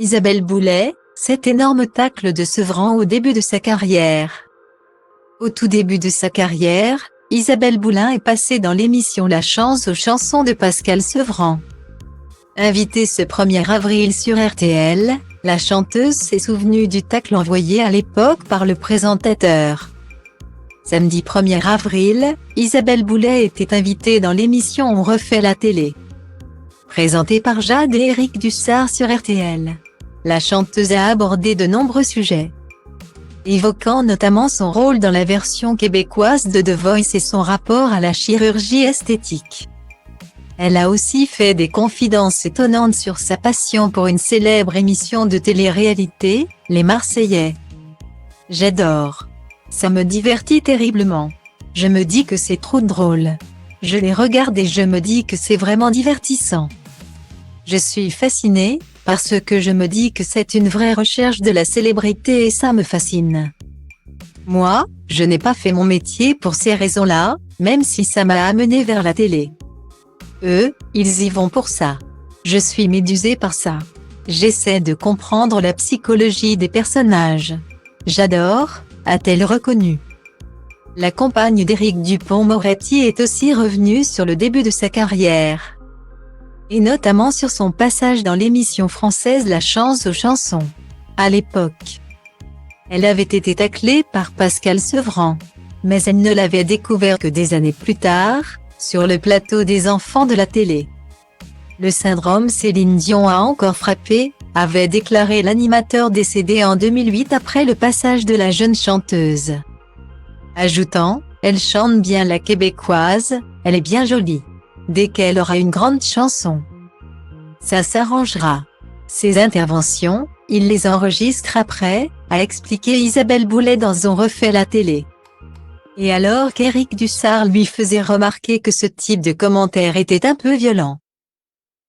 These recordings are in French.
Isabelle Boulay, cet énorme tacle de Sevran au début de sa carrière. Au tout début de sa carrière, Isabelle Boulay est passée dans l'émission La Chance aux chansons de Pascal Sevran. Invitée ce 1er avril sur RTL, la chanteuse s'est souvenue du tacle envoyé à l'époque par le présentateur. Samedi 1er avril, Isabelle Boulay était invitée dans l'émission On refait la télé. Présentée par Jade et Éric Dussart sur RTL. La chanteuse a abordé de nombreux sujets, évoquant notamment son rôle dans la version québécoise de The Voice et son rapport à la chirurgie esthétique. Elle a aussi fait des confidences étonnantes sur sa passion pour une célèbre émission de télé-réalité, Les Marseillais. J'adore. Ça me divertit terriblement. Je me dis que c'est trop drôle. Je les regarde et je me dis que c'est vraiment divertissant. Je suis fascinée, parce que je me dis que c'est une vraie recherche de la célébrité et ça me fascine. Moi, je n'ai pas fait mon métier pour ces raisons-là, même si ça m'a amené vers la télé. Eux, ils y vont pour ça. Je suis médusée par ça. J'essaie de comprendre la psychologie des personnages. J'adore, a-t-elle reconnu. La compagne d'Éric Dupond-Moretti est aussi revenue sur le début de sa carrière. Et notamment sur son passage dans l'émission française La Chance aux chansons. À l'époque, elle avait été taclée par Pascal Sevran. Mais elle ne l'avait découvert que des années plus tard, sur le plateau des enfants de la télé. Le syndrome Céline Dion a encore frappé, avait déclaré l'animateur décédé en 2008 après le passage de la jeune chanteuse. Ajoutant, elle chante bien la québécoise, elle est bien jolie. Dès qu'elle aura une grande chanson, ça s'arrangera. Ces interventions, il les enregistre après, a expliqué Isabelle Boulay dans On refait la télé. Et alors qu'Éric Dussart lui faisait remarquer que ce type de commentaire était un peu violent,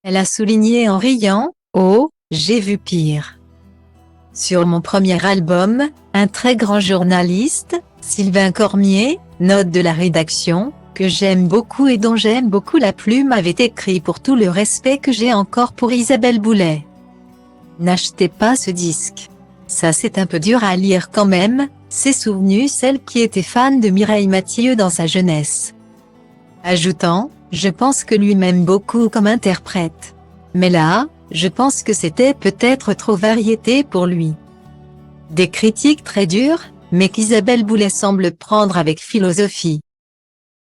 elle a souligné en riant, « Oh, j'ai vu pire. » Sur mon premier album, un très grand journaliste, Sylvain Cormier, note de la rédaction, que j'aime beaucoup et dont j'aime beaucoup la plume, avait écrit pour tout le respect que j'ai encore pour Isabelle Boulay. N'achetez pas ce disque. Ça c'est un peu dur à lire quand même, s'est souvenue celle qui était fan de Mireille Mathieu dans sa jeunesse. Ajoutant, je pense que lui m'aime beaucoup comme interprète. Mais là, je pense que c'était peut-être trop variété pour lui. Des critiques très dures, mais qu'Isabelle Boulay semble prendre avec philosophie.